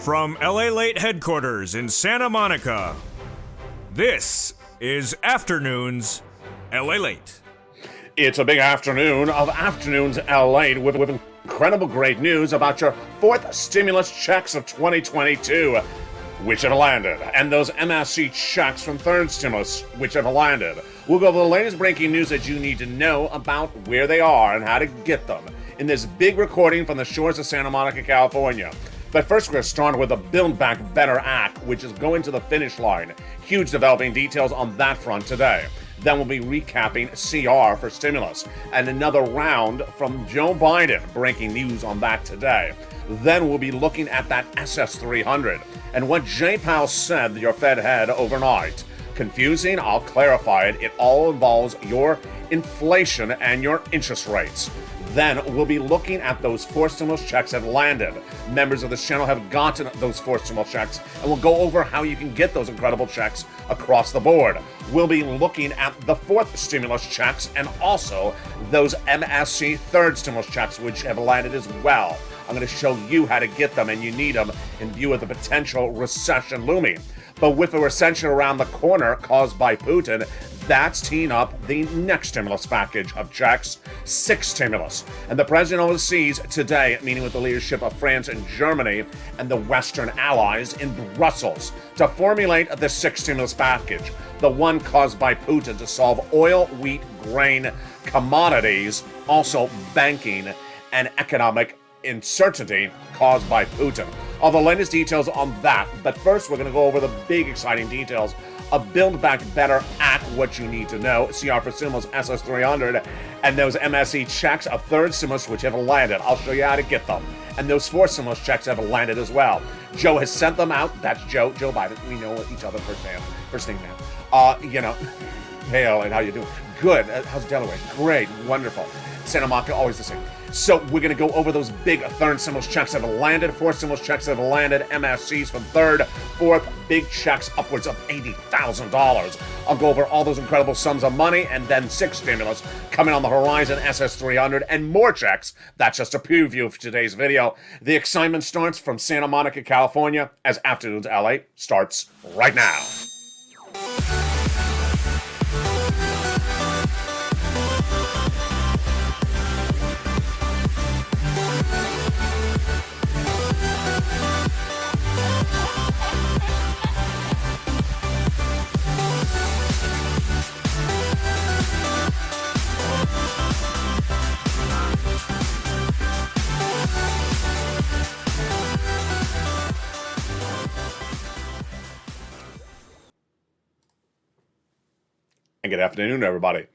From Lalate headquarters in Santa Monica, this is Afternoons Lalate. It's a big afternoon of Afternoons Lalate with incredible great news about your fourth stimulus checks of 2022, which have landed, and those MSC checks from third stimulus, which have landed. We'll go over the latest breaking news that you need to know about where they are and how to get them in this big recording from the shores of Santa Monica, California. But first, we're going to start with the Build Back Better Act, which is going to the finish line. Huge developing details on that front today. Then we'll be recapping CR for stimulus and another round from Joe Biden, breaking news on that today. Then we'll be looking at that SS300 and what Jay Powell said, your Fed head, overnight. Confusing? I'll clarify it. It all involves your inflation and your interest rates. Then we'll be looking at those four stimulus checks that landed. Members of this channel have gotten those four stimulus checks, and we'll go over how you can get those incredible checks across the board. We'll be looking at the fourth stimulus checks and also those MSC third stimulus checks, which have landed as well. I'm going to show you how to get them, and you need them in view of the potential recession looming. But with a recession around the corner caused by Putin, that's teeing up the next stimulus package of checks, sixth stimulus. And the president overseas today, meeting with the leadership of France and Germany and the Western allies in Brussels to formulate the sixth stimulus package, the one caused by Putin to solve oil, wheat, grain, commodities, also banking and economic uncertainty caused by Putin. All the latest details on that, but first we're going to go over the big exciting details of Build Back Better Act, what you need to know, CR for stimulus, SS300, and those MSE checks of third stimulus which have landed. I'll show you how to get them. And those four stimulus checks have landed as well. Joe has sent them out. That's Joe Biden. We know each other first name now. Hey, Ellen, how you doing? Good. How's Delaware? Great. Wonderful. Santa Monica, always the same. So we're going to go over those big third stimulus checks that have landed, fourth stimulus checks that have landed, MSCs from third, fourth, big checks upwards of $80,000. I'll go over all those incredible sums of money, and then sixth stimulus coming on the horizon, SS300, and more checks. That's just a preview for today's video. The excitement starts from Santa Monica, California, as Afternoons LA starts right now. And good afternoon, everybody.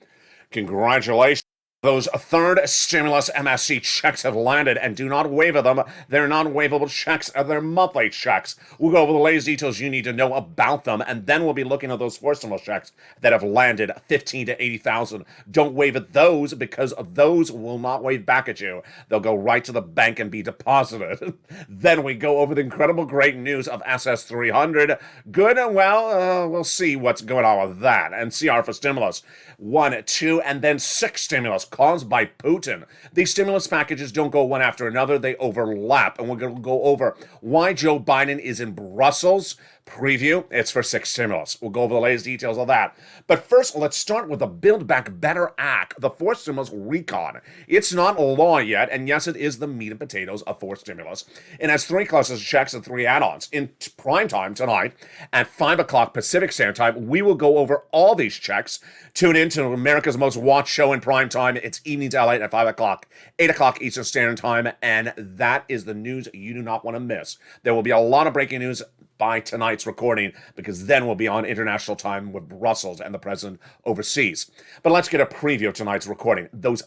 Congratulations. Those third stimulus MSC checks have landed, and do not waiver them. They're non-waivable checks. They're monthly checks. We'll go over the latest details you need to know about them, and then we'll be looking at those four stimulus checks that have landed, $15,000 to $80,000. Don't waiver those, because those will not wave back at you. They'll go right to the bank and be deposited. Then we go over the incredible great news of SS300. Good, well, we'll see what's going on with that. And CR for stimulus. 1, 2, and then 6 stimulus caused by Putin. These stimulus packages don't go one after another, they overlap. And we're going to go over why Joe Biden is in Brussels. Preview, it's for 6 stimulus. We'll go over the latest details of that. But first, let's start with the Build Back Better Act, the fourth stimulus recon. It's not a law yet, and yes, it is the meat and potatoes of fourth stimulus. It has 3 classes of checks and 3 add-ons. In prime time tonight, at 5 o'clock Pacific Standard Time, we will go over all these checks. Tune in to America's most watched show in prime time. It's Evenings LA at 5 o'clock, 8 o'clock Eastern Standard Time, and that is the news you do not want to miss. There will be a lot of breaking news by tonight's recording, because then we'll be on international time with Brussels and the president overseas. But let's get a preview of tonight's recording. Those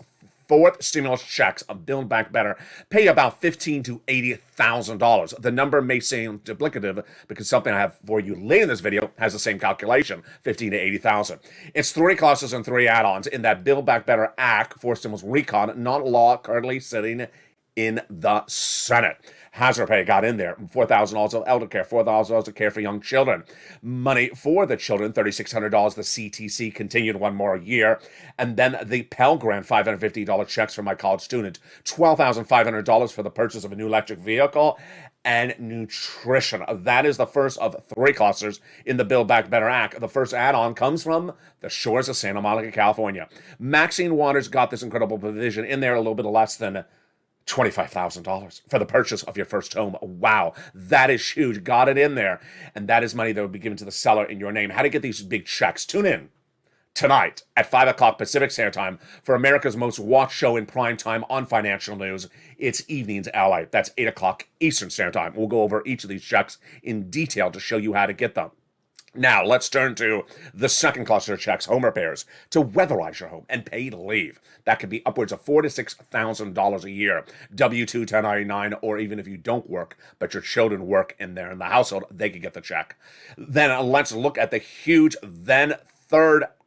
fourth stimulus checks of Build Back Better pay about $15,000 to $80,000. The number may seem duplicative because something I have for you later in this video has the same calculation, $15,000 to $80,000. It's 3 classes and 3 add-ons in that Build Back Better Act, fourth stimulus recon, not law, currently sitting in the Senate. Hazard pay got in there. $4,000 of elder care, $4,000 of care for young children. Money for the children, $3,600. The CTC continued one more year. And then the Pell Grant, $550 checks for my college student. $12,500 for the purchase of a new electric vehicle. and nutrition. That is the first of three clusters in the Build Back Better Act. The first add-on comes from the shores of Santa Monica, California. Maxine Waters got this incredible provision in there, a little bit less than $25,000 for the purchase of your first home. Wow, that is huge. Got it in there. And that is money that will be given to the seller in your name. How to get these big checks? Tune in tonight at 5 o'clock Pacific Standard Time for America's most watched show in prime time on financial news. It's Evenings Ally. That's 8 o'clock Eastern Standard Time. We'll go over each of these checks in detail to show you how to get them. Now, let's turn to the second cluster of checks, home repairs, to weatherize your home and paid leave. That could be upwards of $4,000 to $6,000 a year, W-2, 1099, or even if you don't work, but your children work in there in the household, they could get the check. Then let's look at the huge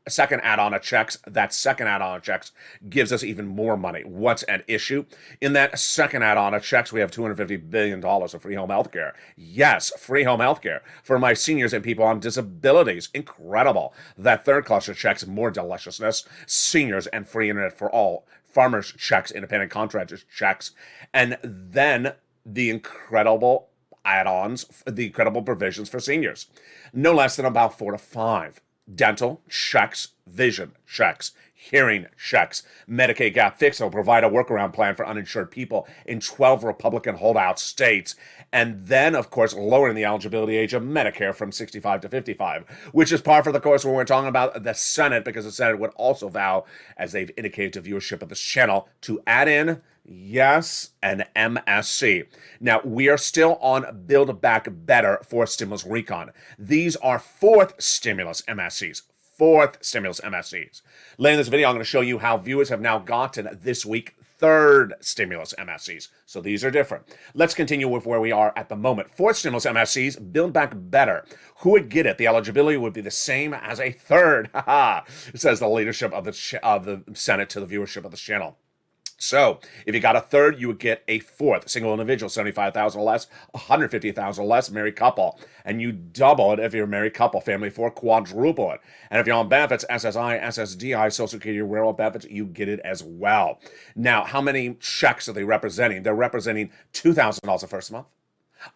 second add-on of checks. That second add-on of checks gives us even more money. What's at issue? In that second add-on of checks, we have $250 billion of free home health care. Yes, free home health care for my seniors and people on disabilities. Incredible. That third cluster of checks, more deliciousness. Seniors and free internet for all. Farmers checks, independent contractors checks. And then the incredible add-ons, the incredible provisions for seniors. No less than about 4 to 5. Dental checks, vision checks, hearing checks. Medicaid gap fix will provide a workaround plan for uninsured people in 12 Republican holdout states. And then, of course, lowering the eligibility age of Medicare from 65 to 55, which is par for the course when we're talking about the Senate, because the Senate would also vow, as they've indicated to viewership of this channel, to add in, yes, an MSC. Now, we are still on Build Back Better for stimulus recon. These are fourth stimulus MSCs. Fourth stimulus MSCs. Later in this video, I'm going to show you how viewers have now gotten this week third stimulus MSCs. So these are different. Let's continue with where we are at the moment. Fourth stimulus MSCs, Build Back Better. Who would get it? The eligibility would be the same as a third. Says the leadership of the Senate to the viewership of this channel. So, if you got a third, you would get a fourth. Single individual, $75,000 less, $150,000 less, married couple. And you double it if you're a married couple, family of 4, quadruple it. And if you're on benefits, SSI, SSDI, Social Security, rural benefits, you get it as well. Now, how many checks are they representing? They're representing $2,000 the first month,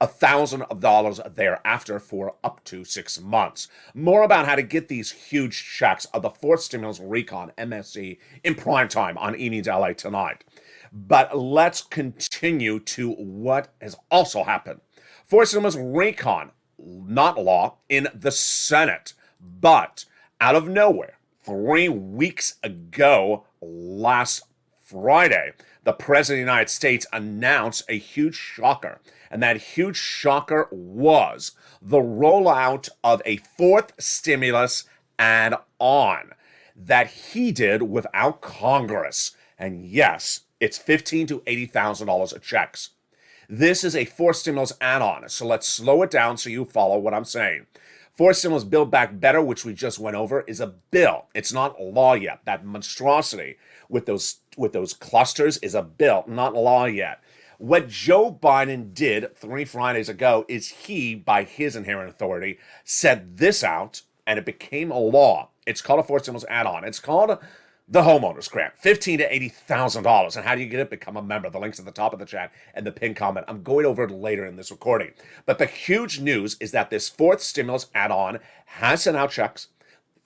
$1,000 thereafter for up to 6 months. More about how to get these huge checks of the fourth stimulus recon MSC in prime time on Evenings LA tonight. But let's continue to what has also happened. Fourth stimulus recon, not law, in the Senate, but out of nowhere, 3 weeks ago, last Friday, the President of the United States announced a huge shocker. And that huge shocker was the rollout of a fourth stimulus add-on that he did without Congress. And yes, it's $15,000 to $80,000 of checks. This is a fourth stimulus add-on, so let's slow it down so you follow what I'm saying. Fourth stimulus Build Back Better, which we just went over, is a bill. It's not law yet. That monstrosity with those clusters is a bill, not law yet. What Joe Biden did 3 Fridays ago is he, by his inherent authority, set this out, and it became a law. It's called a fourth stimulus add-on. It's called the homeowners grant, $15,000 to $80,000. And how do you get it? Become a member. The link's at the top of the chat and the pinned comment. I'm going over it later in this recording. But the huge news is that this fourth stimulus add-on has sent out checks.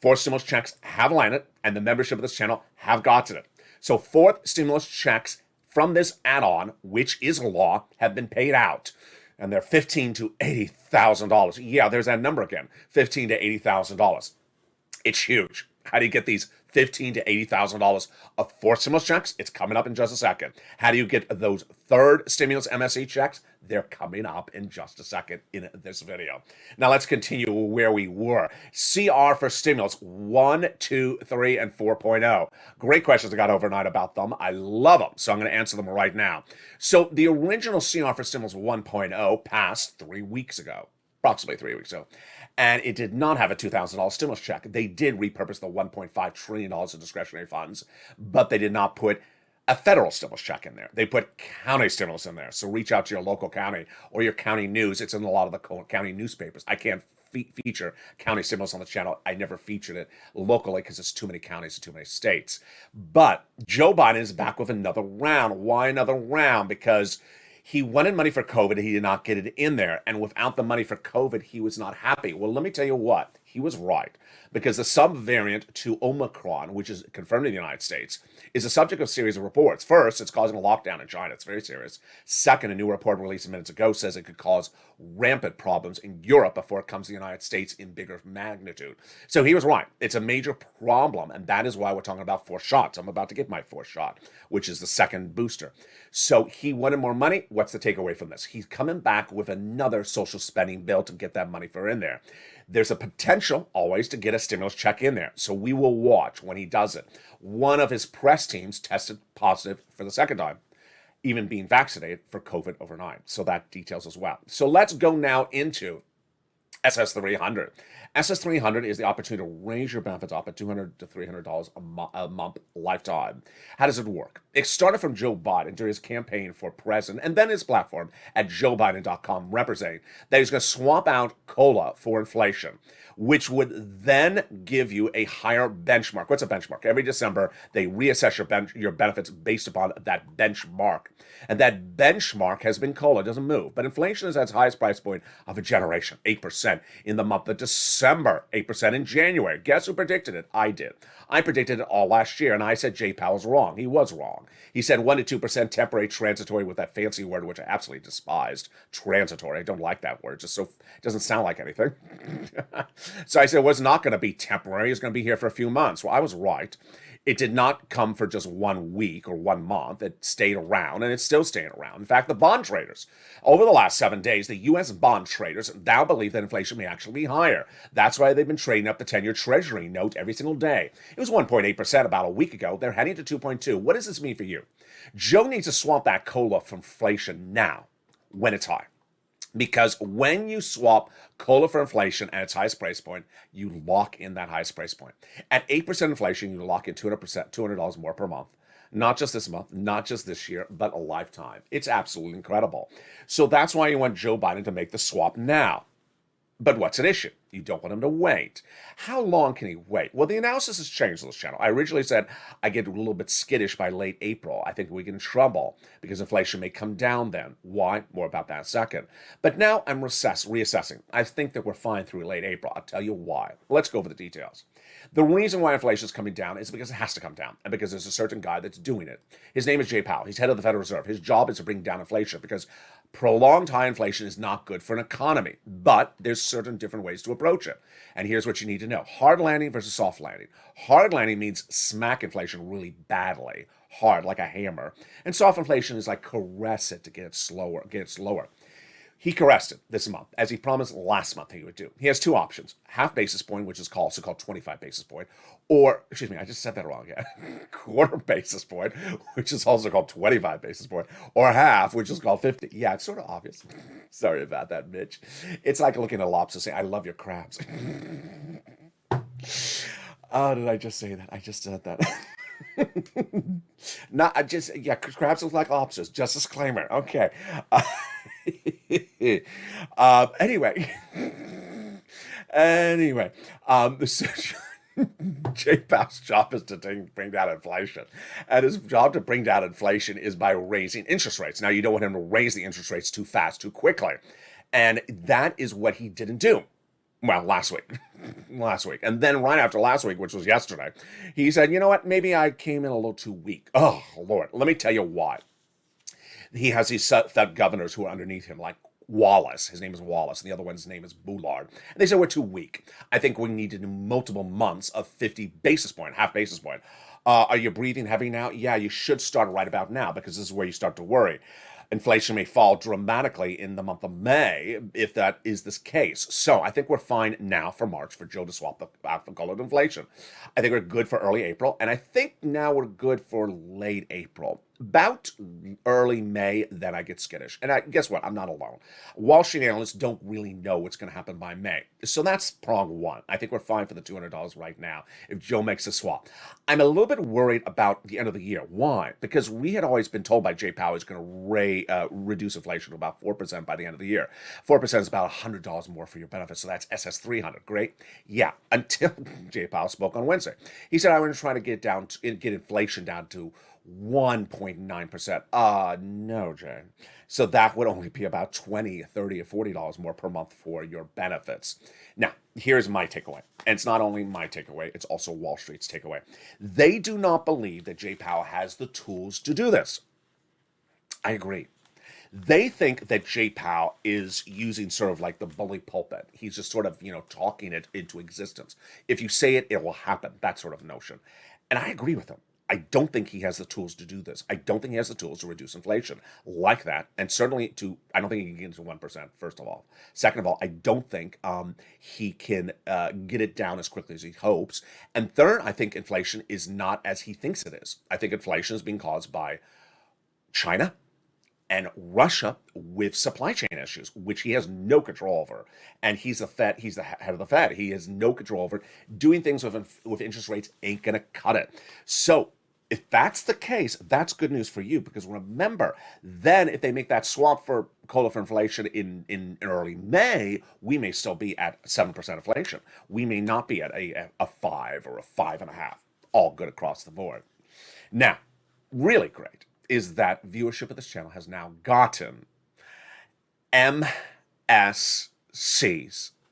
Fourth stimulus checks have landed, and the membership of this channel have gotten it. So fourth stimulus checks from this add-on, which is law, have been paid out. And they're $15,000 to $80,000. Yeah, there's that number again, $15,000 to $80,000. It's huge. How do you get these $15,000 to $80,000 of fourth stimulus checks? It's coming up in just a second. How do you get those third stimulus MSC checks? They're coming up in just a second in this video. Now let's continue where we were. CR for stimulus 1, 2, 3, and 4.0. Great questions I got overnight about them. I love them, so I'm going to answer them right now. So the original CR for stimulus 1.0 passed 3 weeks ago, approximately 3 weeks ago. And it did not have a $2,000 stimulus check. They did repurpose the $1.5 trillion of discretionary funds, but they did not put a federal stimulus check in there. They put county stimulus in there. So reach out to your local county or your county news. It's in a lot of the county newspapers. I can't feature county stimulus on the channel. I never featured it locally because it's too many counties and too many states. But Joe Biden is back with another round. Why another round? Because He wanted money for COVID. He did not get it in there. And without the money for COVID, he was not happy. Well, let me tell you what. He was right. Because the subvariant to Omicron, which is confirmed in the United States, is the subject of a series of reports. First, it's causing a lockdown in China. It's very serious. Second, a new report released minutes ago says it could cause rampant problems in Europe before it comes to the United States in bigger magnitude. So he was right. It's a major problem, and that is why we're talking about 4 shots. I'm about to get my 4th shot, which is the second booster. So he wanted more money. What's the takeaway from this? He's coming back with another social spending bill to get that money for in there. There's a potential always to get a stimulus check in there. So we will watch when he does it. One of his press teams tested positive for the second time, even being vaccinated for COVID overnight. So that details as well. So let's go now into SS300. SS300 is the opportunity to raise your benefits up at $200 to $300 a month lifetime. How does it work? It started from Joe Biden during his campaign for president and then his platform at joebiden.com representing that he's going to swap out COLA for inflation, which would then give you a higher benchmark. What's a benchmark? Every December, they reassess your benefits based upon that benchmark. And that benchmark has been COLA. It doesn't move. But inflation is at its highest price point of a generation, 8% in the month of December, 8% in January. Guess who predicted it? I did. I predicted it all last year, and I said Jay Powell's wrong. He was wrong. He said 1% to 2% temporary transitory with that fancy word, which I absolutely despised. Transitory. I don't like that word. It doesn't sound like anything. So I said it was not going to be temporary. It's going to be here for a few months. Well, I was right. It did not come for just 1 week or 1 month. It stayed around, and it's still staying around. In fact, the bond traders, over the last 7 days, the U.S. bond traders now believe that inflation may actually be higher. That's why they've been trading up the 10-year Treasury note every single day. It was 1.8% about a week ago. They're heading to 2.2. What does this mean for you? Joe needs to swap that COLA from inflation now when it's high. Because when you swap COLA for inflation at its highest price point, you lock in that highest price point. At 8% inflation, you lock in $200 more per month. Not just this month, not just this year, but a lifetime. It's absolutely incredible. So that's why you want Joe Biden to make the swap now. But what's at issue? You don't want him to wait. How long can he wait? Well, the analysis has changed on this channel. I originally said I get a little bit skittish by late April. I think we get in trouble because inflation may come down then. Why? More about that in a second. But now I'm reassessing. I think that we're fine through late April. I'll tell you why. Let's go over the details. The reason why inflation is coming down is because it has to come down and because there's a certain guy that's doing it. His name is Jay Powell. He's head of the Federal Reserve. His job is to bring down inflation because prolonged high inflation is not good for an economy, but there's certain different ways to approach it. And here's what you need to know. Hard landing versus soft landing. Hard landing means smack inflation really badly, hard like a hammer. And soft inflation is like caress it to get it slower. He caressed it this month, as he promised last month he would do. He has 2 options. Half basis point, which is also called 25 basis point, or, excuse me, I just said that wrong again. Quarter basis point, which is also called 25 basis point, or half, which is called 50. Yeah, it's sort of obvious. Sorry about that, Mitch. It's like looking at a lobster saying, I love your crabs. Oh, did I just say that? I just said that. Crabs look like lobsters. Just a disclaimer. Okay. Anyway, so Jay Powell's job is to bring down inflation. And his job to bring down inflation is by raising interest rates. Now, you don't want him to raise the interest rates too fast, too quickly. And that is what he didn't do. Well, last week. And then right after last week, which was yesterday, he said, you know what, maybe I came in a little too weak. Oh, Lord, let me tell you why. He has these Fed governors who are underneath him, like Wallace. His name is Wallace, and the other one's name is Boulard. And they said, we're too weak. I think we need to do multiple months of 50 basis point, half basis point. Are you breathing heavy now? Yeah, you should start right about now, because this is where you start to worry. Inflation may fall dramatically in the month of May if that is this case. So I think we're fine now for March for Joe to swap the color of inflation. I think we're good for early April, and I think now we're good for late April. About early May, then I get skittish. And guess what? I'm not alone. Wall Street analysts don't really know what's going to happen by May. So that's prong 1. I think we're fine for the $200 right now if Joe makes a swap. I'm a little bit worried about the end of the year. Why? Because we had always been told by Jay Powell he's going to reduce inflation to about 4% by the end of the year. 4% is about $100 more for your benefits. So that's SS300. Great. Yeah. Until Jay Powell spoke on Wednesday. He said, I'm going to try to get inflation down to 1.9%. No, Jay. So that would only be about $20, $30, or $40 more per month for your benefits. Now, here's my takeaway. And it's not only my takeaway, it's also Wall Street's takeaway. They do not believe that Jay Powell has the tools to do this. I agree. They think that Jay Powell is using sort of like the bully pulpit. He's just sort of, talking it into existence. If you say it, it will happen. That sort of notion. And I agree with him. I don't think he has the tools to do this. I don't think he has the tools to reduce inflation like that. And certainly I don't think he can get to 1%, first of all. Second of all, I don't think he can get it down as quickly as he hopes. And third, I think inflation is not as he thinks it is. I think inflation is being caused by China and Russia with supply chain issues, which he has no control over. And he's the Fed. He's the head of the Fed. He has no control over it. Doing things with interest rates ain't going to cut it. So if that's the case, that's good news for you, because remember, then if they make that swap for COLA for inflation in early May, we may still be at 7% inflation. We may not be at a 5 or a 5.5. All good across the board. Now, really great is that viewership of this channel has now gotten MSCs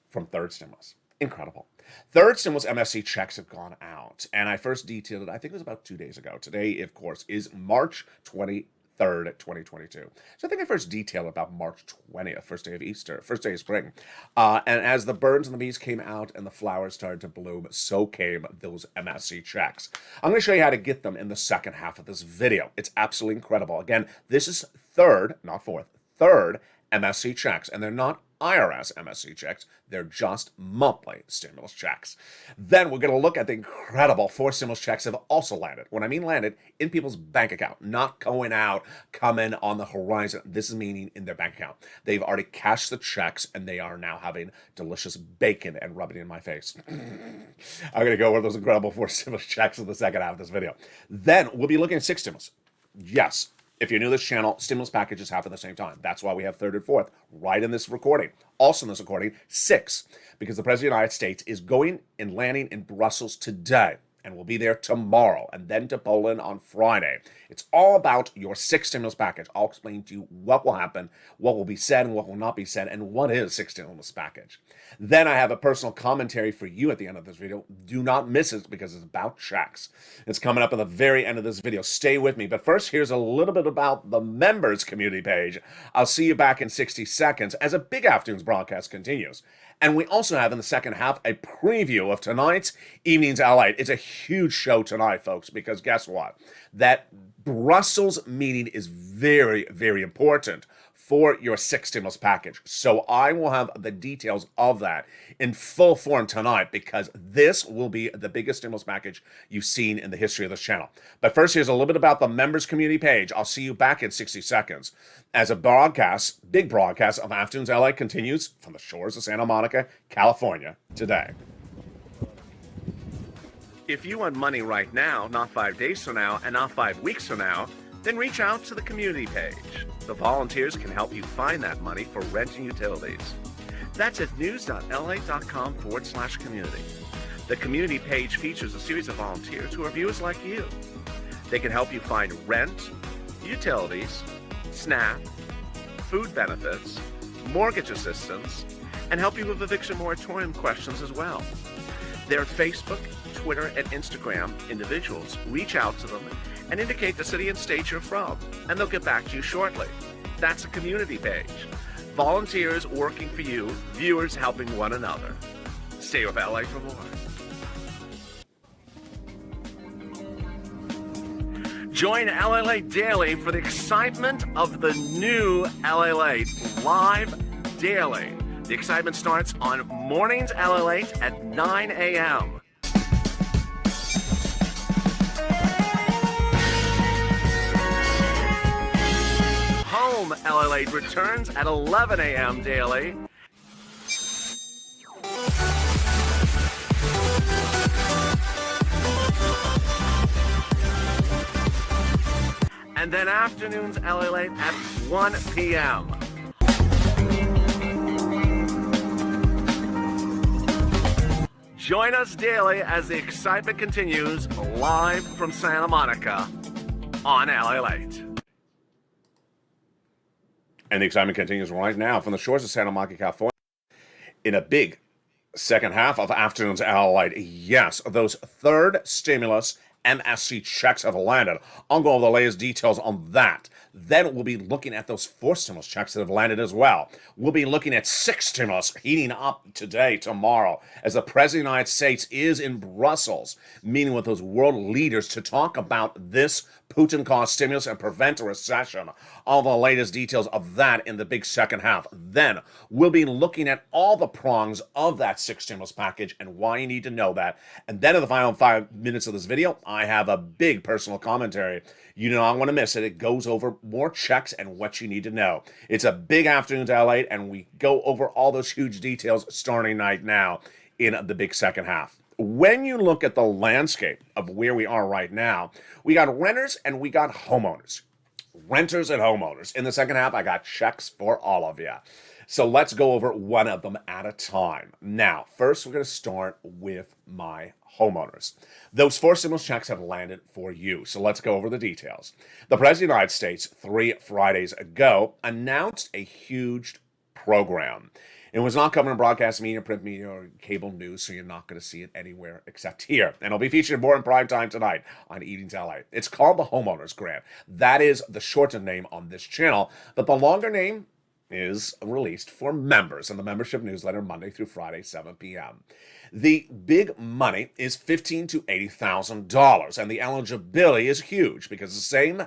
from third stimulus. Incredible. Third stimulus MSC checks have gone out, and I first detailed it, I think it was about 2 days ago. Today, of course, is March 23rd, 2022. So I think I first detailed about March 20th, first day of Easter, first day of spring. And as the birds and the bees came out and the flowers started to bloom, so came those MSC checks. I'm going to show you how to get them in the second half of this video. It's absolutely incredible. Again, this is third, not fourth, third MSC checks, and they're not IRS MSC checks. They're just monthly stimulus checks. Then we're going to look at the incredible 4 stimulus checks have also landed. When I mean landed, in people's bank account, not going out, coming on the horizon. This is meaning in their bank account. They've already cashed the checks, and they are now having delicious bacon and rubbing it in my face. I'm going to go over those incredible 4 stimulus checks in the second half of this video. Then we'll be looking at 6 stimulus. Yes. If you're new to this channel, stimulus packages happen at the same time. That's why we have third and fourth right in this recording. Also in this recording, 6, because the President of the United States is going and landing in Brussels today, and will be there tomorrow, and then to Poland on Friday. It's all about your 6 stimulus package. I'll explain to you what will happen, what will be said and what will not be said, and what is 6 stimulus package. Then I have a personal commentary for you at the end of this video. Do not miss it, because it's about checks. It's coming up at the very end of this video. Stay with me. But first, here's a little bit about the members community page. I'll see you back in 60 seconds as a Big Afternoons broadcast continues. And we also have in the second half a preview of tonight's Evenings Lalate. It's a huge show tonight, folks, because guess what? That Brussels meeting is very, very important for your 6 stimulus package. So I will have the details of that in full form tonight, because this will be the biggest stimulus package you've seen in the history of this channel. But first, here's a little bit about the members community page. I'll see you back in 60 seconds as a broadcast, big broadcast of Afternoons LA continues from the shores of Santa Monica, California today. If you want money right now, not 5 days from now, and not 5 weeks from now, then reach out to the community page. The volunteers can help you find that money for rent and utilities. That's at news.la.com/community. The community page features a series of volunteers who are viewers like you. They can help you find rent, utilities, SNAP, food benefits, mortgage assistance, and help you with eviction moratorium questions as well. Their Facebook, Twitter, and Instagram individuals. Reach out to them and indicate the city and state you're from, and they'll get back to you shortly. That's a community page. Volunteers working for you, viewers helping one another. Stay with LA for more. Join Lalate Daily for the excitement of the new Lalate live daily. The excitement starts on mornings Lalate at 9 a.m. Home Lalate returns at 11 a.m. daily. And then Afternoons Lalate at 1 p.m. Join us daily as the excitement continues live from Santa Monica. on LA Late. And the excitement continues right now from the shores of Santa Monica, California, in a big second half of afternoon's LA Late. Yes, those third stimulus MSC checks have landed. I'll go over the latest details on that. Then we'll be looking at those four stimulus checks that have landed as well. We'll be looking at six stimulus heating up today, tomorrow, as the President of the United States is in Brussels, meeting with those world leaders to talk about this Putin-caused stimulus and prevent a recession. All the latest details of that in the big second half. Then we'll be looking at all the prongs of that six stimulus package and why you need to know that. And then in the final 5 minutes of this video, I have a big personal commentary. You do not want to miss it. It goes over more checks and what you need to know. It's a big afternoon to LA, and we go over all those huge details starting right now in the big second half. When you look at the landscape of where we are right now, we got renters and we got homeowners. Renters and homeowners. In the second half, I got checks for all of you. So let's go over one of them at a time. Now, first, we're going to start with my homeowners. Those four stimulus checks have landed for you. So let's go over the details. The President of the United States, 3 Fridays ago, announced a huge program. It was not covered in broadcast media, print media, or cable news, so you're not going to see it anywhere except here. And it'll be featured more in prime time tonight on Eating LA. It's called the Homeowners Grant. That is the shortened name on this channel, but the longer name is released for members in the membership newsletter Monday through Friday, 7 p.m. The big money is $15,000 to $80,000, and the eligibility is huge because the same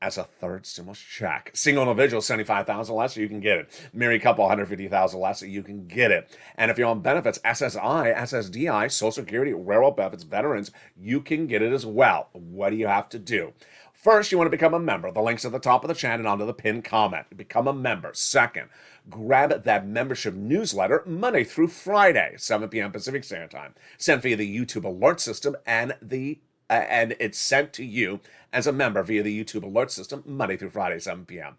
as a third stimulus check. Single individual, $75,000 less, you can get it. Married couple, $150,000 less, you can get it. And if you're on benefits, SSI, SSDI, Social Security, railroad benefits, veterans, you can get it as well. What do you have to do? First, you want to become a member. The link's at the top of the chat and under the pinned comment. Become a member. Second, grab that membership newsletter Monday through Friday, 7 p.m. Pacific Standard Time. Sent via the YouTube alert system and it's sent to you as a member via the YouTube alert system Monday through Friday, 7 p.m.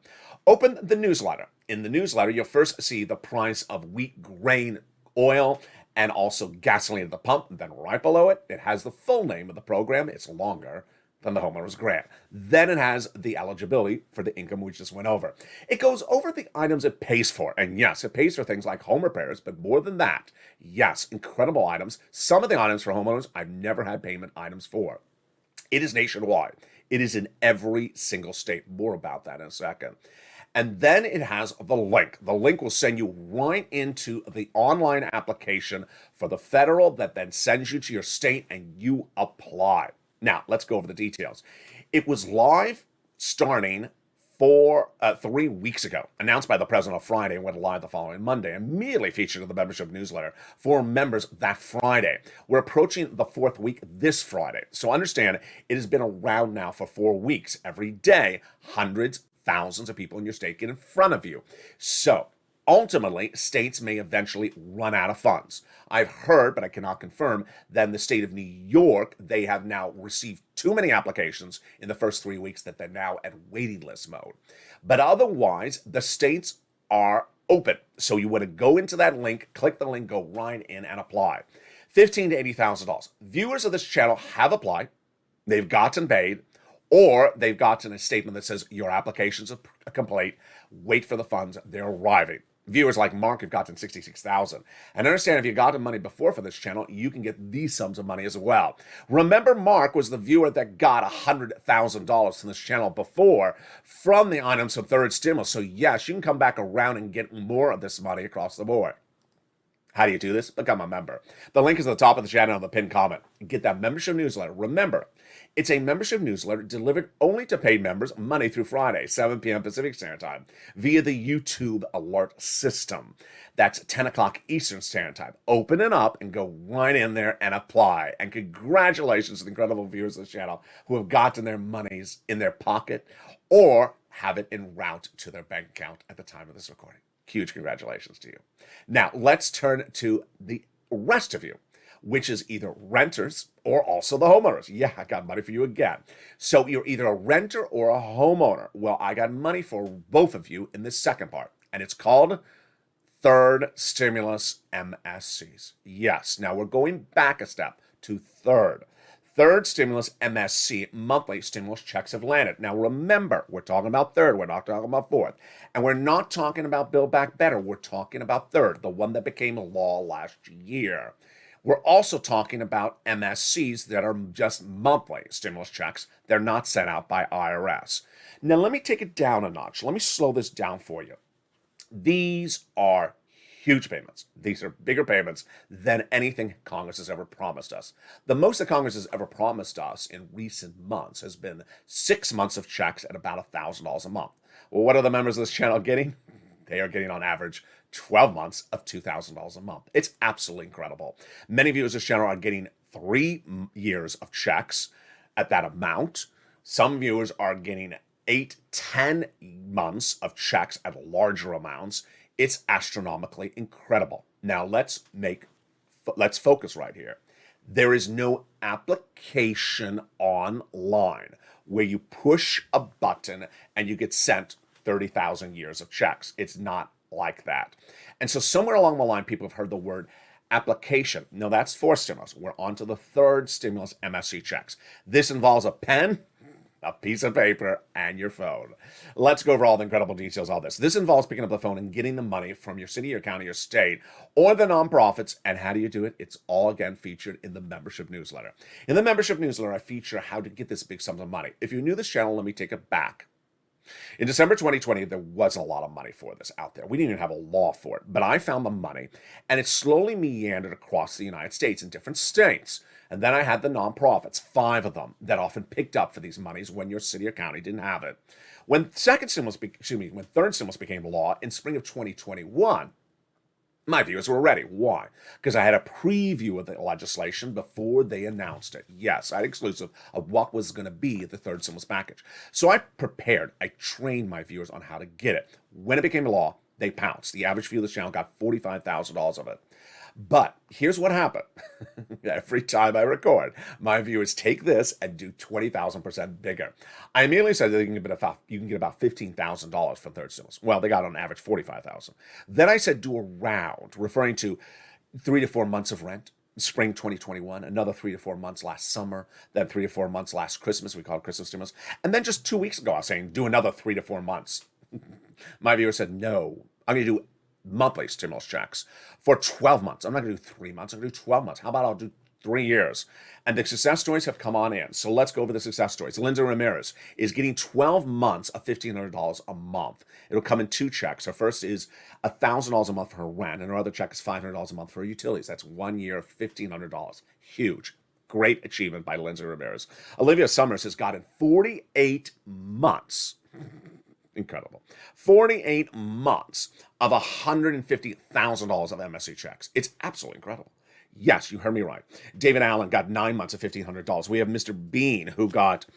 Open the newsletter. In the newsletter, you'll first see the price of wheat, grain, oil, and also gasoline at the pump. And then right below it, it has the full name of the program. It's longer than the Homeowners Grant. Then it has the eligibility for the income we just went over. It goes over the items it pays for. And yes, it pays for things like home repairs, but more than that, yes, incredible items. Some of the items for homeowners I've never had payment items for. It is nationwide. It is in every single state. More about that in a second. And then it has the link. The link will send you right into the online application for the federal that then sends you to your state and you apply. Now, let's go over the details. It was live starting 3 weeks ago, announced by the president on Friday and went live the following Monday, immediately featured in the membership newsletter for members that Friday. We're approaching the fourth week this Friday. So understand, it has been around now for 4 weeks. Every day, hundreds, thousands of people in your state get in front of you. So ultimately, states may eventually run out of funds. I've heard, but I cannot confirm, that in the state of New York, they have now received too many applications in the first 3 weeks that they're now at waiting list mode. But otherwise, the states are open. So you want to go into that link, click the link, go right in and apply. $15,000 to $80,000. Viewers of this channel have applied. They've gotten paid, or they've gotten a statement that says your applications are complete. Wait for the funds. They're arriving. Viewers like Mark have gotten $66,000. And understand, if you gotten money before for this channel, you can get these sums of money as well. Remember, Mark was the viewer that got $100,000 from this channel before from the items of third stimulus. So yes, you can come back around and get more of this money across the board. How do you do this? Become a member. The link is at the top of the channel on the pinned comment. Get that membership newsletter. Remember, it's a membership newsletter delivered only to paid members Monday through Friday, 7 p.m. Pacific Standard Time, via the YouTube alert system. That's 10 o'clock Eastern Standard Time. Open it up and go right in there and apply. And congratulations to the incredible viewers of this channel who have gotten their monies in their pocket or have it en route to their bank account at the time of this recording. Huge congratulations to you. Now, let's turn to the rest of you, which is either renters or also the homeowners. Yeah, I got money for you again. So you're either a renter or a homeowner. Well, I got money for both of you in this second part, and it's called Third Stimulus MSCs. Yes, now we're going back a step to third third stimulus MSC monthly stimulus checks have landed. Now remember, we're talking about third, we're not talking about fourth. And we're not talking about Build Back Better, we're talking about third, the one that became a law last year. We're also talking about MSCs that are just monthly stimulus checks. They're not sent out by IRS. Now let me take it down a notch. Let me slow this down for you. These are huge payments. These are bigger payments than anything Congress has ever promised us. The most that Congress has ever promised us in recent months has been 6 months of checks at about $1,000 a month. Well, what are the members of this channel getting? They are getting on average 12 months of $2,000 a month. It's absolutely incredible. Many viewers of this channel are getting 3 years of checks at that amount. Some viewers are getting 8, 10 months of checks at larger amounts. It's astronomically incredible. Now let's focus right here. There is no application online where you push a button and you get sent 30,000 years of checks. It's not like that. And so somewhere along the line, people have heard the word application. No, that's fourth stimulus. We're on to the third stimulus, MSC checks. This involves a pen, a piece of paper, and your phone. Let's go over all the incredible details of this. This involves picking up the phone and getting the money from your city, your county, your state, or the nonprofits. And how do you do it? It's all, again, featured in the membership newsletter. In the membership newsletter, I feature how to get this big sum of money. If you're new to this channel, let me take it back. In December 2020, there wasn't a lot of money for this out there. We didn't even have a law for it. But I found the money, and it slowly meandered across the United States in different states. And then I had the nonprofits, 5 of them, that often picked up for these monies when your city or county didn't have it. When third stimulus became law in spring of 2021, my viewers were ready. Why? Because I had a preview of the legislation before they announced it. Yes, I had exclusive of what was going to be the third stimulus package. So I trained my viewers on how to get it. When it became law, they pounced. The average viewer of this channel got $45,000 of it. But here's what happened. Every time I record, my viewers take this and do 20,000% bigger. I immediately said that you can get about $15,000 for third stimulus. Well, they got on average $45,000. Then I said do a round, referring to 3 to 4 months of rent. Spring 2021, another 3 to 4 months last summer, then 3 to 4 months last Christmas. We call it Christmas stimulus. And then just 2 weeks ago, I was saying do another 3 to 4 months. My viewers said, no, I'm going to do monthly stimulus checks for 12 months. I'm not going to do 3 months. I'm going to do 12 months. How about I'll do 3 years? And the success stories have come on in. So let's go over the success stories. Linda Ramirez is getting 12 months of $1,500 a month. It'll come in 2 checks. Her first is $1,000 a month for her rent, and her other check is $500 a month for her utilities. That's 1 year of $1,500. Huge. Great achievement by Lindsay Ramirez. Olivia Summers has gotten 48 months. Incredible. 48 months of $150,000 of MSC checks. It's absolutely incredible. Yes, you heard me right. David Allen got 9 months of $1,500. We have Mr. Bean, who got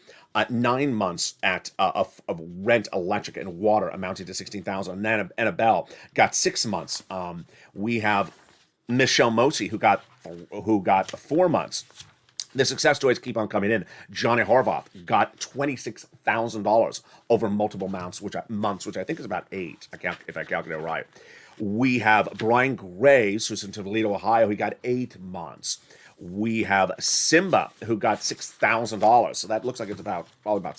9 months of rent, electric, and water amounting to $16,000. And then Annabelle got 6 months. We have Michelle Mosi, who got 4 months. The success stories keep on coming in. Johnny Horvath got $26,000 over multiple months, which I think is about 8, if I calculate it right. We have Brian Graves, who's in Toledo, Ohio. He got 8 months. We have Simba, who got $6,000. So that looks like it's probably about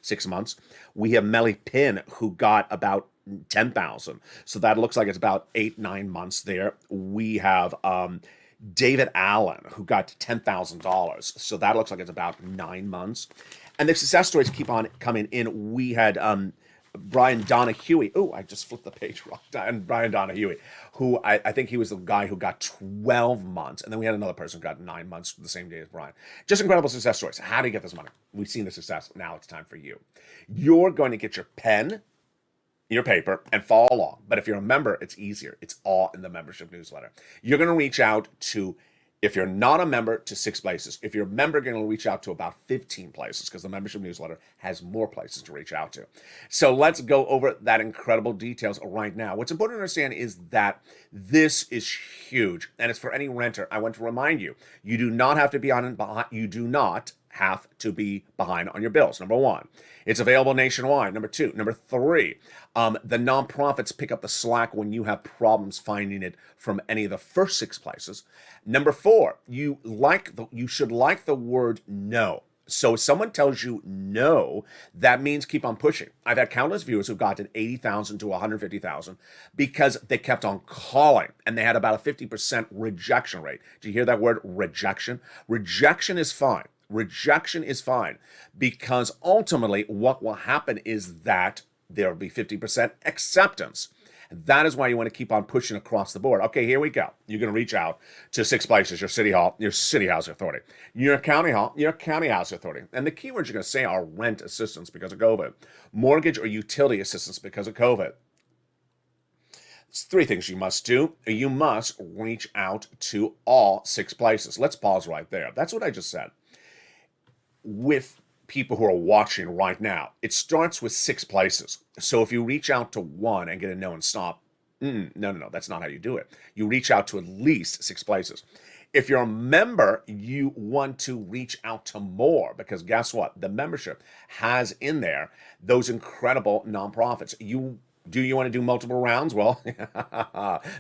6 months. We have Melly Pin, who got about 10,000. So that looks like it's about 8, 9 months there. We have David Allen, who got $10,000. So that looks like it's about 9 months. And the success stories keep on coming in. We had Brian Donahue. Oh, I just flipped the page wrong. And Brian Donahue, who I think he was the guy who got 12 months. And then we had another person who got 9 months the same day as Brian. Just incredible success stories. How do you get this money? We've seen the success. Now it's time for you. You're going to get your pen, your paper, and follow along. But if you're a member, it's easier. It's all in the membership newsletter. You're going to reach out to, if you're not a member, to 6 places. If you're a member, you're going to reach out to about 15 places because the membership newsletter has more places to reach out to. So let's go over that incredible details right now. What's important to understand is that this is huge, and it's for any renter. I want to remind you, you do not have to be on. You do not have to be behind on your bills. Number one, it's available nationwide. Number two, number three, the nonprofits pick up the slack when you have problems finding it from any of the first 6 places. Number four, you should like the word no. So if someone tells you no, that means keep on pushing. I've had countless viewers who've gotten 80,000 to 150,000 because they kept on calling and they had about a 50% rejection rate. Do you hear that word, rejection? Rejection is fine. Rejection is fine because ultimately what will happen is that there will be 50% acceptance. That is why you want to keep on pushing across the board. Okay, here we go. You're going to reach out to 6 places: your city hall, your city housing authority, your county hall, your county housing authority. And the keywords you're going to say are rent assistance because of COVID, mortgage or utility assistance because of COVID. It's 3 things you must do. You must reach out to all 6 places. Let's pause right there. That's what I just said. With people who are watching right now, it starts with 6 places. So if you reach out to one and get a no and stop, no, that's not how you do it. You reach out to at least 6 places. If you're a member, you want to reach out to more because guess what? The membership has in there those incredible nonprofits. Do you want to do multiple rounds? Well,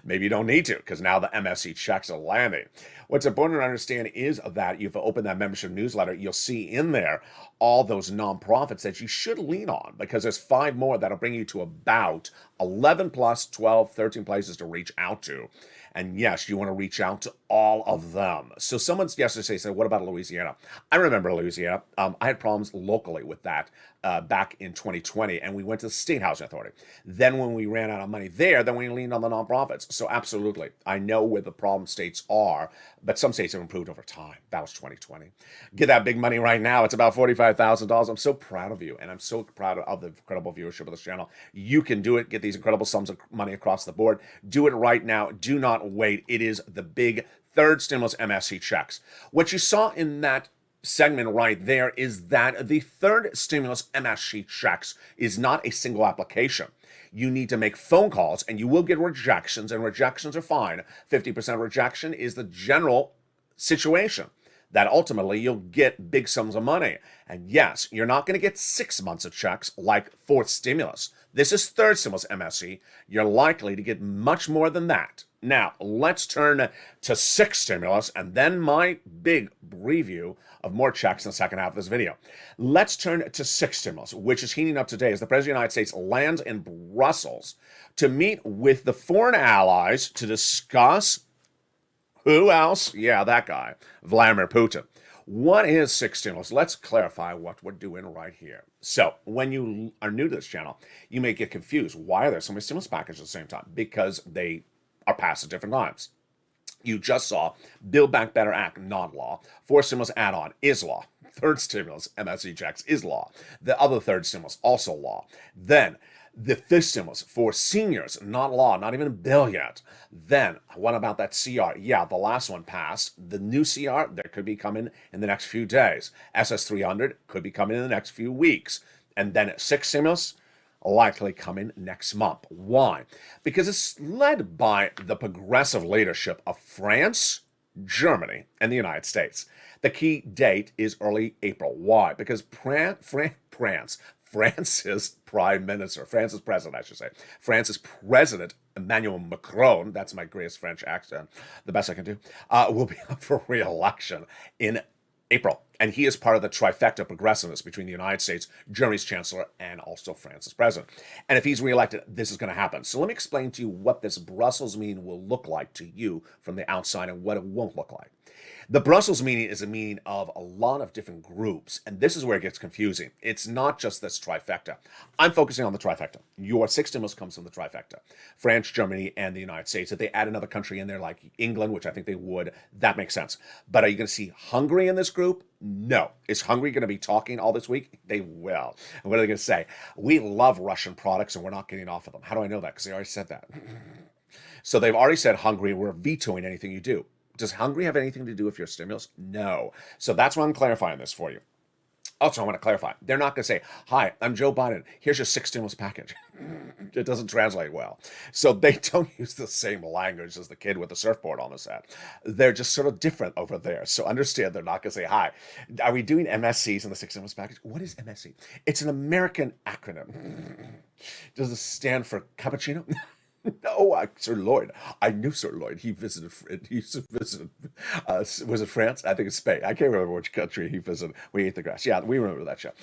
maybe you don't need to because now the MSC checks are landing. What's important to understand is that you've opened that membership newsletter, you'll see in there all those nonprofits that you should lean on because there's 5 more that'll bring you to about 11 plus 12, 13 places to reach out to. And yes, you want to reach out to all of them. So someone yesterday said, what about Louisiana? I remember Louisiana. I had problems locally with that back in 2020, and we went to the State Housing Authority. Then when we ran out of money there, then we leaned on the nonprofits. So absolutely, I know where the problem states are, but some states have improved over time. That was 2020. Get that big money right now. It's about $45,000. I'm so proud of you, and I'm so proud of the incredible viewership of this channel. You can do it. Get these incredible sums of money across the board. Do it right now. Do not wait. It is the big 3rd stimulus MSC checks. What you saw in that segment right there is that the 3rd stimulus MSC checks is not a single application. You need to make phone calls and you will get rejections, and rejections are fine. 50% rejection is the general situation that ultimately you'll get big sums of money. And yes, you're not going to get 6 months of checks like 4th stimulus. This is 3rd stimulus MSC. You're likely to get much more than that. Now, let's turn to 6th stimulus and then my big review of more checks in the second half of this video. Let's turn to 6th stimulus, which is heating up today as the President of the United States lands in Brussels to meet with the foreign allies to discuss who else? Yeah, that guy, Vladimir Putin. What is 6th stimulus? Let's clarify what we're doing right here. So when you are new to this channel, you may get confused. Why are there so many stimulus packages at the same time? Because they are passed at different times. You just saw Build Back Better Act, not law. 4th stimulus add-on is law. 3rd stimulus, MSC checks, is law. The other 3rd stimulus, also law. Then the 5th stimulus for seniors, not law, not even a bill yet. Then, what about that CR? Yeah, the last one passed. The new CR, that could be coming in the next few days. SS300 could be coming in the next few weeks. And then 6th stimulus, likely coming next month. Why? Because it's led by the progressive leadership of France, Germany, and the United States. The key date is early April. Why? Because France's prime minister, France's president, I should say, France's president, Emmanuel Macron, that's my greatest French accent, the best I can do, will be up for re-election in April. And he is part of the trifecta progressiveness between the United States, Germany's chancellor, and also France's president. And if he's reelected, this is going to happen. So let me explain to you what this Brussels meeting will look like to you from the outside and what it won't look like. The Brussels meeting is a meeting of a lot of different groups, and this is where it gets confusing. It's not just this trifecta. I'm focusing on the trifecta. Your 6th stimulus comes from the trifecta. France, Germany, and the United States. If they add another country in there like England, which I think they would, that makes sense. But are you going to see Hungary in this group? No. Is Hungary going to be talking all this week? They will. And what are they going to say? We love Russian products and we're not getting off of them. How do I know that? Because they already said that. So they've already said, Hungary, we're vetoing anything you do. Does Hungary have anything to do with your stimulus? No. So that's why I'm clarifying this for you. Also, I want to clarify. They're not going to say, "Hi, I'm Joe Biden. Here's your six stimulus package." It doesn't translate well. So they don't use the same language as the kid with the surfboard on his head. They're just sort of different over there. So understand they're not going to say, "Hi, are we doing MSCs in the six stimulus package?" What is MSC? It's an American acronym. Does it stand for cappuccino? No, Sir Lloyd. I knew Sir Lloyd. He visited. He used to visit. Was it France? I think it's Spain. I can't remember which country he visited. We ate the grass. Yeah, we remember that show.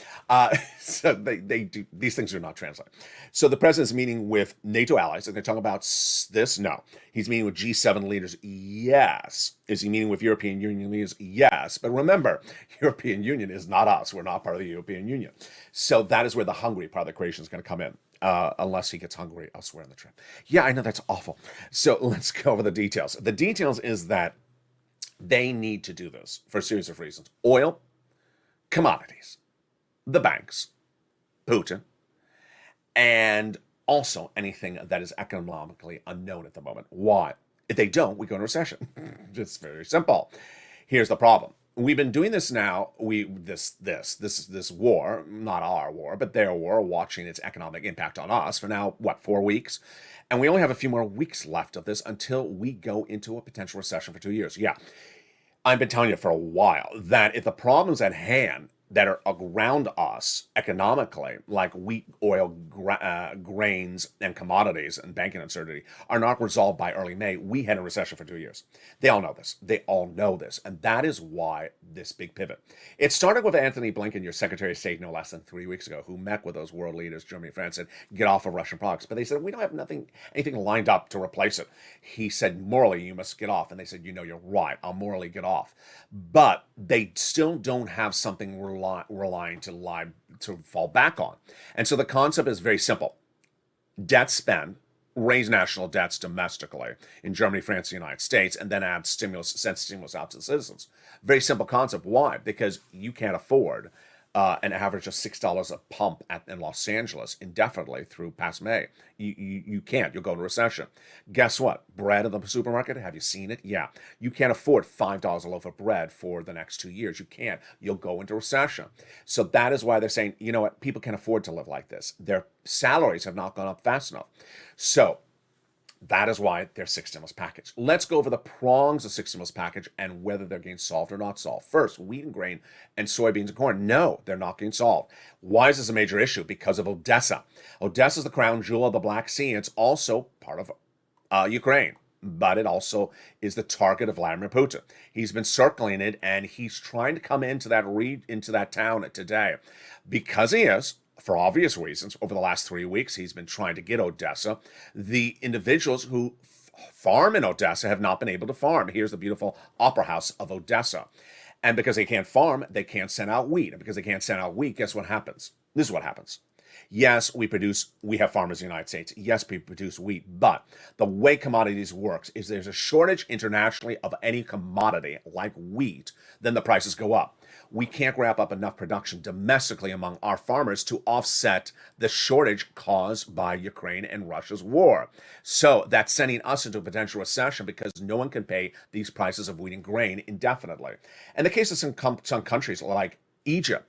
So they do. These things do not translate. So the president's meeting with NATO allies, and they're talking about this. No, he's meeting with G7 leaders. Yes. Is he meeting with European Union leaders? Yes. But remember, European Union is not us. We're not part of the European Union. So that is where the Hungary part of the equation is going to come in. Unless he gets hungry elsewhere in the trip. Yeah, I know that's awful. So let's go over the details. The details is that they need to do this for a series of reasons. Oil, commodities, the banks, Putin, and also anything that is economically unknown at the moment. Why? If they don't, we go into recession. It's very simple. Here's the problem. We've been doing this now. This war, not our war, but their war, watching its economic impact on us for now, 4 weeks? And we only have a few more weeks left of this until we go into a potential recession for 2 years. Yeah, I've been telling you for a while that if the problems at hand that are around us economically, like wheat, oil, grains, and commodities and banking uncertainty, are not resolved by early May, we head in recession for 2 years. They all know this. They all know this. And that is why this big pivot. It started with Anthony Blinken, your Secretary of State, no less than 3 weeks ago, who met with those world leaders, Germany and France, and get off of Russian products. But they said, we don't have anything lined up to replace it. He said, morally, you must get off. And they said, you're right. I'll morally get off. But they still don't have something relying to fall back on. And so the concept is very simple. Debt spend, raise national debts domestically in Germany, France, and the United States, and then send stimulus out to the citizens. Very simple concept. Why? Because you can't afford an average of $6 a pump in Los Angeles indefinitely through past May. You can't. You'll go into recession. Guess what? Bread in the supermarket, have you seen it? Yeah. You can't afford $5 a loaf of bread for the next 2 years. You can't. You'll go into recession. So that is why they're saying, you know what? People can afford to live like this. Their salaries have not gone up fast enough. So that is why there's six stimulus package. Let's go over the prongs of six stimulus package and whether they're getting solved or not solved. First, wheat and grain and soybeans and corn. No, they're not getting solved. Why is this a major issue? Because of Odessa. Odessa is the crown jewel of the Black Sea. It's also part of Ukraine, but it also is the target of Vladimir Putin. He's been circling it, and he's trying to come into that town today. Because he is, for obvious reasons, over the last 3 weeks, he's been trying to get Odessa. The individuals who farm in Odessa have not been able to farm. Here's the beautiful opera house of Odessa. And because they can't farm, they can't send out wheat. And because they can't send out wheat, guess what happens? This is what happens. Yes, we have farmers in the United States. Yes, we produce wheat, but the way commodities works is there's a shortage internationally of any commodity like wheat, then the prices go up. We can't wrap up enough production domestically among our farmers to offset the shortage caused by Ukraine and Russia's war. So that's sending us into a potential recession because no one can pay these prices of wheat and grain indefinitely. In the case of some countries like Egypt,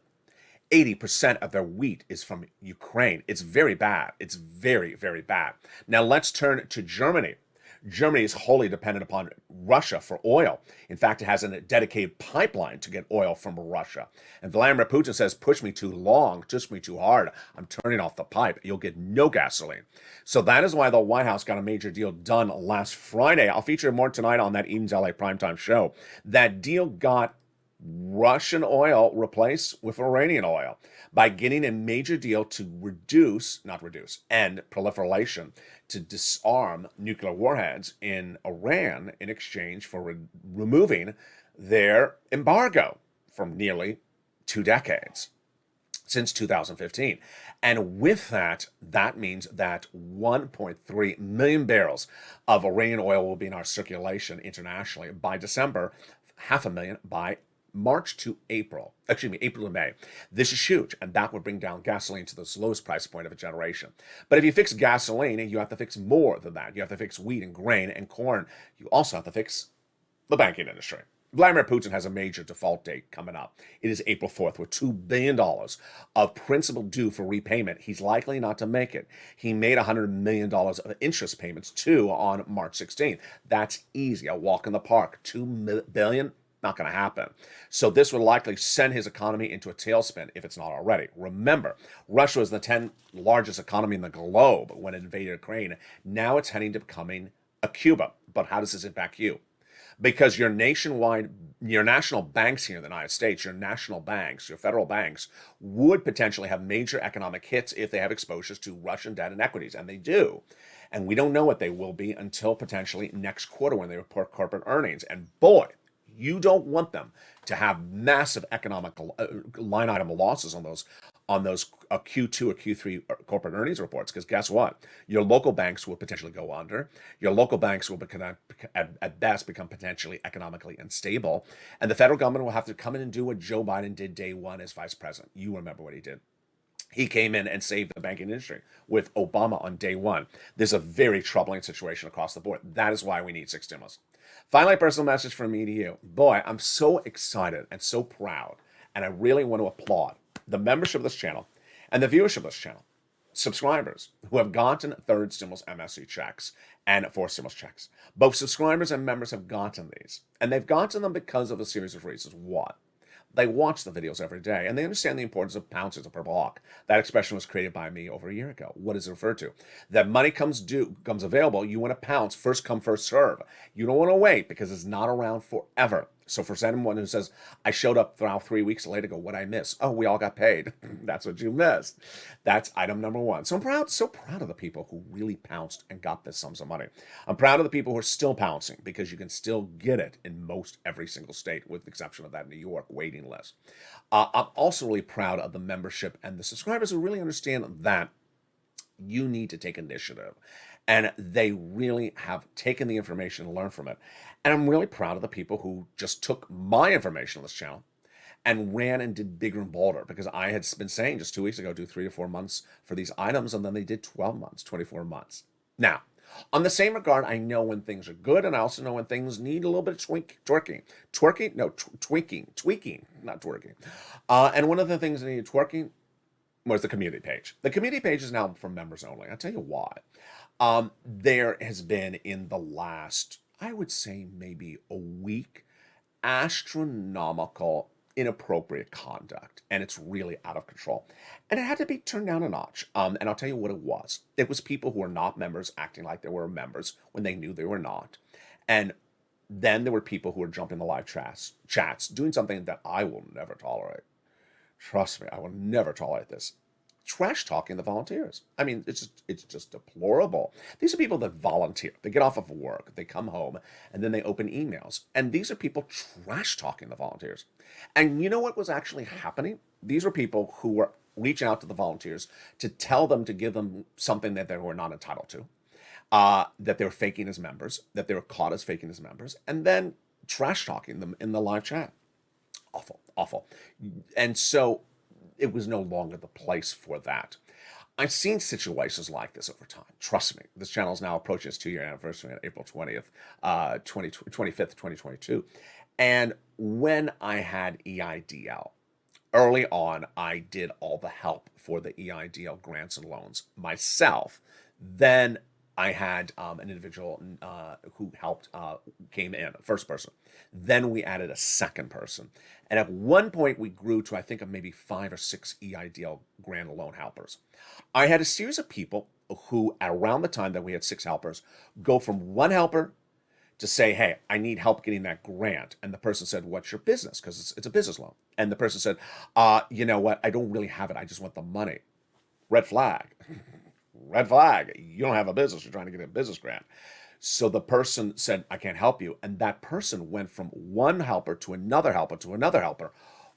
80% of their wheat is from Ukraine. It's very bad. It's very, very bad. Now let's turn to Germany. Germany is wholly dependent upon Russia for oil. In fact, it has a dedicated pipeline to get oil from Russia. And Vladimir Putin says, push me too long, push me too hard. I'm turning off the pipe. You'll get no gasoline. So that is why the White House got a major deal done last Friday. I'll feature more tonight on that Eden's LA primetime show. That deal got Russian oil replaced with Iranian oil by getting a major deal to end proliferation, to disarm nuclear warheads in Iran in exchange for removing their embargo from nearly 2 decades, since 2015. And with that means that 1.3 million barrels of Iranian oil will be in our circulation internationally by December, 500,000 by March to April to May. This is huge, and that would bring down gasoline to the lowest price point of a generation. But if you fix gasoline, you have to fix more than that. You have to fix wheat and grain and corn. You also have to fix the banking industry. Vladimir Putin has a major default date coming up. It is April 4th, with $2 billion of principal due for repayment. He's likely not to make it. He made $100 million of interest payments, too, on March 16th. That's easy, a walk in the park. $2 billion? Not going to happen. So this would likely send his economy into a tailspin if it's not already. Remember, Russia was the 10th largest economy in the globe when it invaded Ukraine. Now it's heading to becoming a Cuba. But how does this impact you? Because your national banks here in the United States, your national banks, your federal banks, would potentially have major economic hits if they have exposures to Russian debt and equities, and they do. And we don't know what they will be until potentially next quarter when they report corporate earnings. And boy, you don't want them to have massive economic line item losses on those Q2 or Q3 corporate earnings reports, because guess what? Your local banks will potentially go under. Your local banks will at best become potentially economically unstable. And the federal government will have to come in and do what Joe Biden did day one as vice president. You remember what he did. He came in and saved the banking industry with Obama on day one. There's a very troubling situation across the board. That is why we need 6 stimulus. Finally, a personal message from me to you. Boy, I'm so excited and so proud, and I really want to applaud the membership of this channel and the viewership of this channel, subscribers who have gotten third stimulus MSC checks and fourth stimulus checks. Both subscribers and members have gotten these, and they've gotten them because of a series of reasons. One, they watch the videos every day, and they understand the importance of pounces per block. That expression was created by me over a year ago. What is it referred to? That money comes available, you want to pounce, first come, first serve. You don't want to wait because it's not around forever. So for someone who says, I showed up around 3 weeks later, go, what I miss? Oh, we all got paid. That's what you missed. That's item number one. So I'm so proud of the people who really pounced and got this sums of money. I'm proud of the people who are still pouncing, because you can still get it in most every single state, with the exception of that New York waiting list. I'm also really proud of the membership and the subscribers who really understand that you need to take initiative. And they really have taken the information and learned from it. And I'm really proud of the people who just took my information on this channel and ran and did bigger and bolder, because I had been saying just 2 weeks ago, do 3 to 4 months for these items, and then they did 12 months, 24 months. Now, on the same regard, I know when things are good, and I also know when things need a little bit of tweaking, not twerking. And one of the things that needed twerking was the community page. The community page is now for members only. I'll tell you why. There has been, in the last, I would say maybe a week, astronomical inappropriate conduct, and it's really out of control. And it had to be turned down a notch. And I'll tell you what it was. It was people who were not members acting like they were members when they knew they were not. And then there were people who were jumping the live chats, doing something that I will never tolerate. Trust me, I will never tolerate this. Trash talking the volunteers. I mean, it's just deplorable. These are people that volunteer. They get off of work, they come home, and then they open emails. And these are people trash talking the volunteers. And you know what was actually happening? These were people who were reaching out to the volunteers to tell them to give them something that they were not entitled to, that they were faking as members, that they were caught as faking as members, and then trash talking them in the live chat. Awful, awful. And so it was no longer the place for that. I've seen situations like this over time. Trust me, this channel is now approaching its 2-year anniversary on April 25th, 2022. And when I had EIDL, early on, I did all the help for the EIDL grants and loans myself. Then I had an individual who helped, came in, first person. Then we added a second person. And at one point, we grew to, I think, of maybe 5 or 6 EIDL grant loan helpers. I had a series of people who, at around the time that we had 6 helpers, go from one helper to say, hey, I need help getting that grant. And the person said, what's your business? Because it's a business loan. And the person said, you know what? I don't really have it. I just want the money. Red flag. Red flag. You don't have a business. You're trying to get a business grant. So the person said, I can't help you. And that person went from one helper to another helper to another helper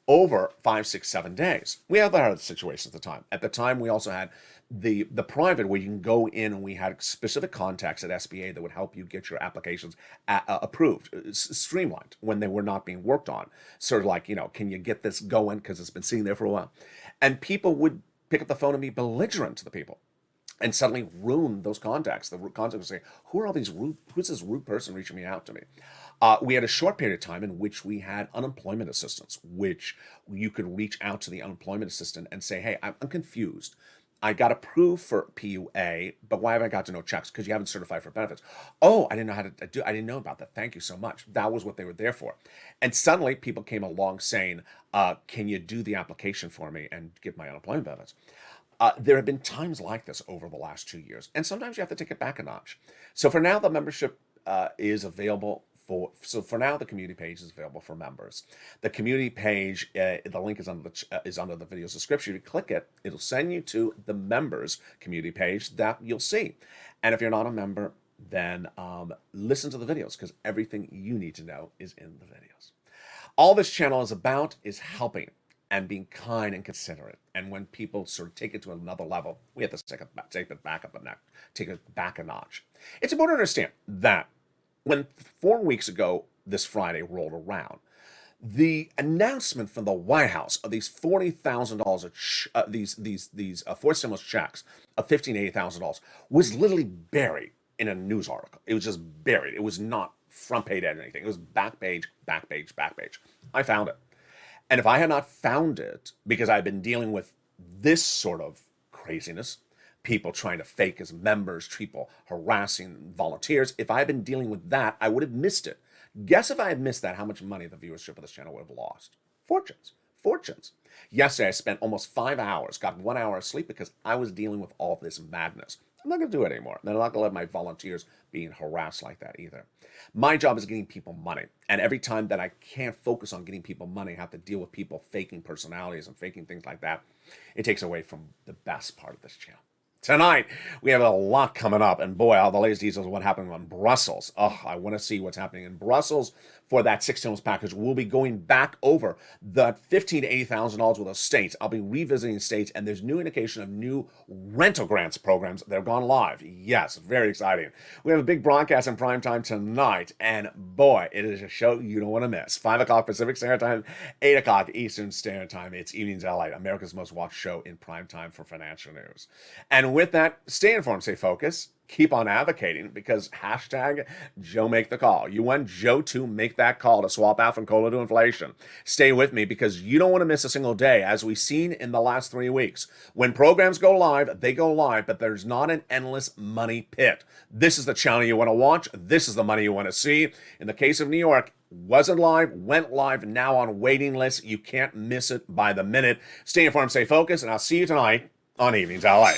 over 5, 6, 7 days. We had other situations at the time. At the time, we also had the private, where you can go in, and we had specific contacts at SBA that would help you get your applications approved, streamlined when they were not being worked on. Sort of like, can you get this going because it's been sitting there for a while? And people would pick up the phone and be belligerent to the people. and suddenly ruin those contacts. The contacts will say, who's this rude person reaching me out to me? We had a short period of time in which we had unemployment assistance, which you could reach out to the unemployment assistant and say, hey, I'm confused. I got approved for PUA, but why have I got to no checks? Because you haven't certified for benefits. Oh, I didn't know how to do. I didn't know about that. Thank you so much. That was what they were there for. And suddenly, people came along saying, "Can you do the application for me and give my unemployment benefits?" There have been times like this over the last 2 years, and sometimes you have to take it back a notch. So for now, the membership is available for now, the community page is available for members. The community page, the link is under the video's description. If you click it, it'll send you to the members community page that you'll see. And if you're not a member, then listen to the videos, because everything you need to know is in the videos. All this channel is about is helping and being kind and considerate. And when people sort of take it to another level, we have to take it back a notch. It's important to understand that when 4 weeks ago this Friday rolled around, the announcement from the White House of these $40,000 these fourth stimulus checks of $15,000 was literally buried in a news article. It was just buried. It was not front page at anything. It was back page, back page, back page. I found it. And if I had not found it, because I've been dealing with this sort of craziness, people trying to fake as members, people harassing volunteers, if I had been dealing with that, I would have missed it. Guess if I had missed that, how much money the viewership of this channel would have lost? Fortunes. Fortunes. Yesterday, I spent almost 5 hours, got 1 hour of sleep because I was dealing with all this madness. I'm not going to do it anymore. I'm not going to let my volunteers being harassed like that either. My job is getting people money. And every time that I can't focus on getting people money, I have to deal with people faking personalities and faking things like that. It takes away from the best part of this channel. Tonight, we have a lot coming up, and boy, all the latest details of what happened in Brussels. Oh, I want to see what's happening in Brussels for that 6 stimulus package. We'll be going back over the $15,000 to $80,000 with those states. I'll be revisiting states, and there's new indication of new rental grants programs that have gone live. Yes, very exciting. We have a big broadcast in primetime tonight, and boy, it is a show you don't want to miss. 5 o'clock Pacific Standard Time, 8 o'clock Eastern Standard Time. It's Evenings Lalate, America's most watched show in primetime for financial news. And with that, stay informed, stay focused, keep on advocating, because hashtag Joe make the call. You want Joe to make that call to swap out from COLA to inflation. Stay with me, because you don't want to miss a single day, as we've seen in the last 3 weeks. When programs go live, they go live, but there's not an endless money pit. This is the channel you want to watch. This is the money you want to see. In the case of New York, wasn't live, went live, now on waiting list. You can't miss it by the minute. Stay informed, stay focused, and I'll see you tonight on Evenings LA.